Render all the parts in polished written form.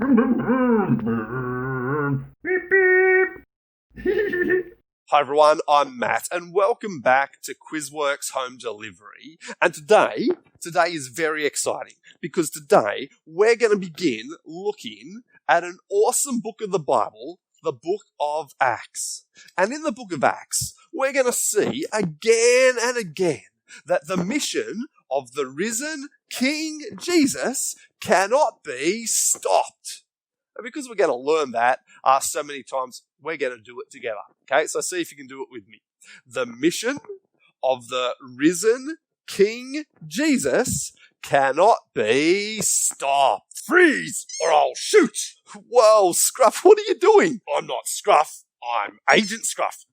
Beep, beep. Hi everyone, I'm Matt and welcome back to Worx Home Delivery. And today is very exciting because today we're going to begin looking at an awesome book of the Bible, the book of Acts. And in the book of Acts, we're going to see again and again that the mission of the risen King Jesus cannot be stopped. And because we're going to learn that so many times, we're going to do it together. Okay, so see if you can do it with me. The mission of the risen King Jesus cannot be stopped. Freeze or I'll shoot. Whoa, Scruff, what are you doing? I'm not Scruff. I'm Agent Scruff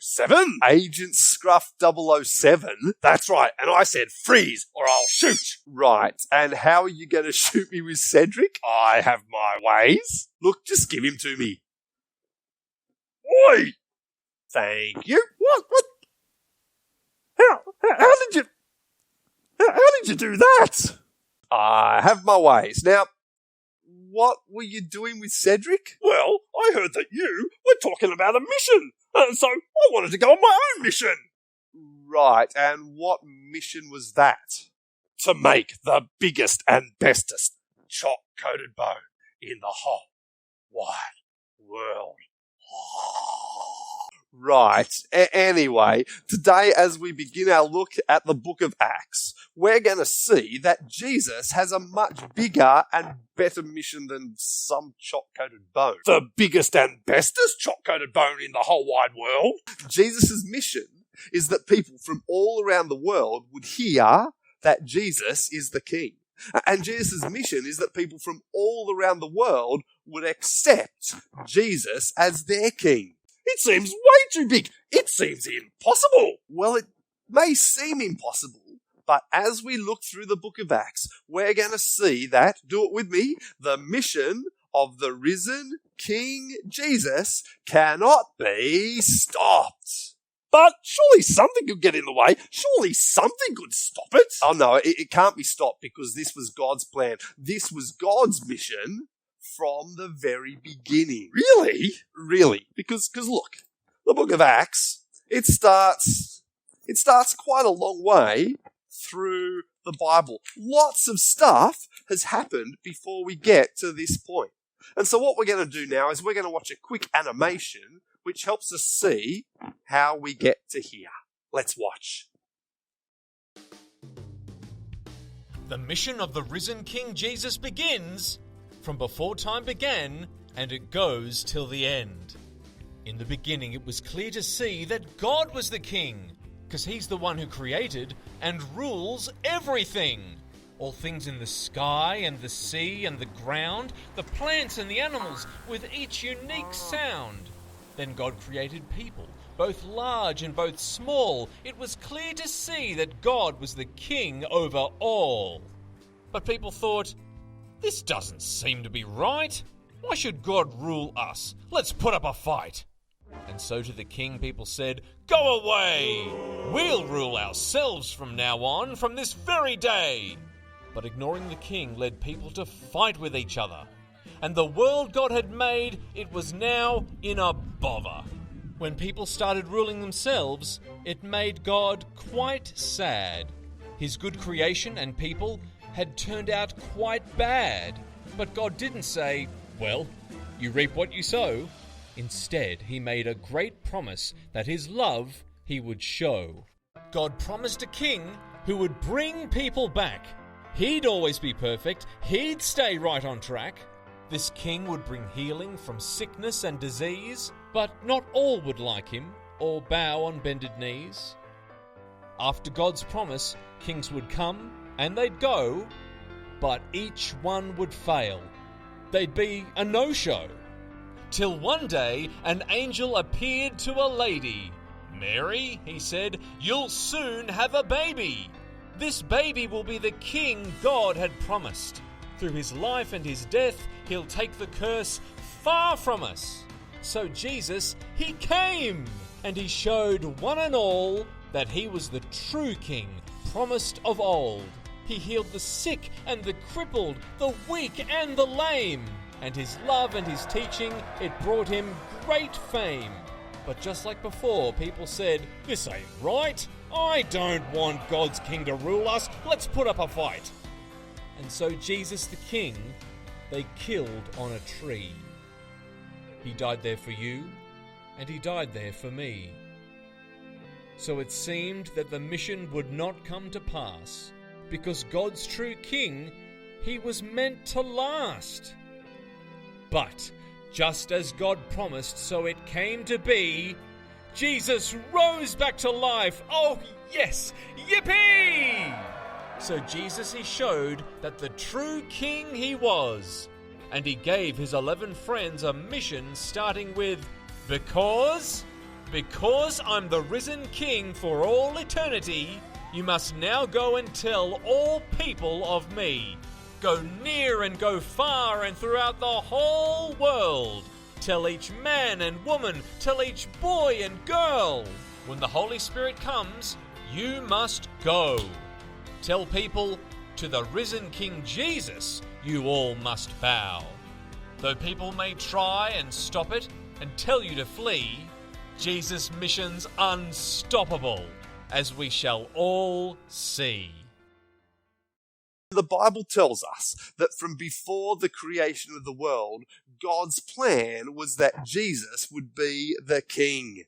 007. Agent Scruff 007? That's right, and I said freeze or I'll shoot. Right, and how are you going to shoot me with Cedric? I have my ways. Look, just give him to me. Oi! Thank you. What? How did you do that? I have my ways. Now, what were you doing with Cedric? Well, I heard that you were talking about a mission, so I wanted to go on my own mission. Right, and what mission was that? To make the biggest and bestest chalk-coated bone in the whole wide world. Right. Anyway, today as we begin our look at the book of Acts, we're going to see that Jesus has a much bigger and better mission than some chalk-coated bone. The biggest and bestest chalk-coated bone in the whole wide world. Jesus' mission is that people from all around the world would hear that Jesus is the King. And Jesus' mission is that people from all around the world would accept Jesus as their King. It seems way too big. It seems impossible. Well, it may seem impossible, but as we look through the book of Acts, we're going to see that, do it with me, the mission of the risen King Jesus cannot be stopped. But surely something could get in the way. Surely something could stop it. Oh no, it can't be stopped because this was God's plan. This was God's mission from the very beginning. Really? Really. Because look, the book of Acts, it starts quite a long way through the Bible. Lots of stuff has happened before we get to this point. And so what we're going to do now is we're going to watch a quick animation which helps us see how we get to here. Let's watch. The mission of the risen King Jesus begins from before time began, and it goes till the end. In the beginning, it was clear to see that God was the King, because He's the one who created and rules everything. All things in the sky and the sea and the ground, the plants and the animals, with each unique sound. Then God created people, both large and both small. It was clear to see that God was the King over all. But people thought, this doesn't seem to be right. Why should God rule us? Let's put up a fight. And so to the king, people said, go away! We'll rule ourselves from now on, from this very day. But ignoring the king led people to fight with each other. And the world God had made, it was now in a bother. When people started ruling themselves, it made God quite sad. His good creation and people had turned out quite bad. But God didn't say, well, you reap what you sow. Instead, He made a great promise that His love He would show. God promised a king who would bring people back. He'd always be perfect. He'd stay right on track. This king would bring healing from sickness and disease, but not all would like him or bow on bended knees. After God's promise, kings would come and they'd go, but each one would fail. They'd be a no-show. Till one day, an angel appeared to a lady. Mary, he said, you'll soon have a baby. This baby will be the king God had promised. Through his life and his death, he'll take the curse far from us. So Jesus, he came, and he showed one and all that he was the true king, promised of old. He healed the sick and the crippled, the weak and the lame, and his love and his teaching, it brought him great fame. But just like before, people said, "This ain't right. I don't want God's king to rule us. Let's put up a fight." And so Jesus the King, they killed on a tree. He died there for you, and he died there for me. So it seemed that the mission would not come to pass, because God's true king, he was meant to last. But just as God promised, so it came to be. Jesus rose back to life. Oh yes, yippee! So Jesus, he showed that the true king he was. And he gave his 11 friends a mission starting with, Because I'm the risen king for all eternity, you must now go and tell all people of me. Go near and go far and throughout the whole world. Tell each man and woman, tell each boy and girl. When the Holy Spirit comes, you must go. Tell people, to the risen King Jesus, you all must bow. Though people may try and stop it and tell you to flee, Jesus' mission's unstoppable, as we shall all see. The Bible tells us that from before the creation of the world, God's plan was that Jesus would be the king.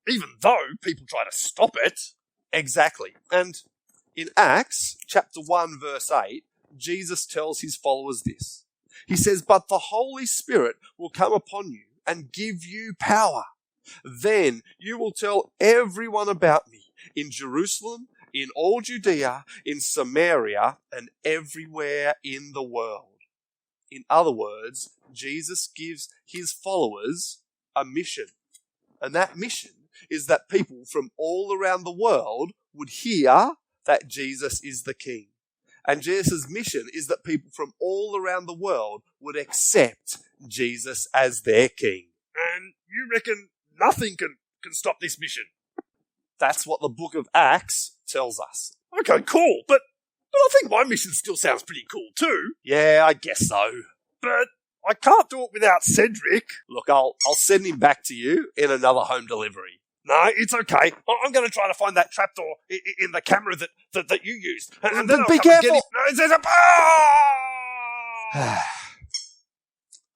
Even though people try to stop it. Exactly. And in Acts chapter 1 verse 8, Jesus tells his followers this. He says, "But the Holy Spirit will come upon you and give you power. Then you will tell everyone about me in Jerusalem, in all Judea, in Samaria, and everywhere in the world." In other words, Jesus gives his followers a mission. And that mission is that people from all around the world would hear that Jesus is the King. And Jesus' mission is that people from all around the world would accept Jesus as their King. And you reckon nothing can stop this mission? That's what the book of Acts tells us. Okay, cool, but I think my mission still sounds pretty cool too. Yeah, I guess so. But I can't do it without Cedric. Look, I'll send him back to you in another home delivery. No, it's okay. I'm going to try to find that trapdoor in the camera that you used. And then Be I'll come and get careful! him. No, there's a...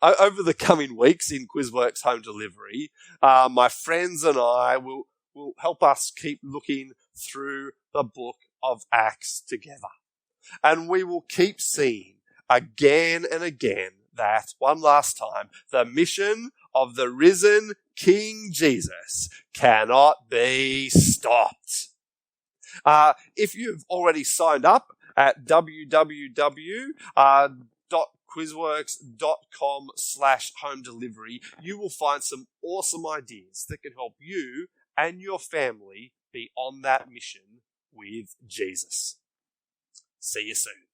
Over the coming weeks in Quizworks Home Delivery, my friends and I will help us keep looking through the book of Acts together. And we will keep seeing again and again that, one last time, the mission of the risen King Jesus cannot be stopped. If you've already signed up at www.quizworks.com/home delivery, you will find some awesome ideas that can help you and your family be on that mission with Jesus. See you soon.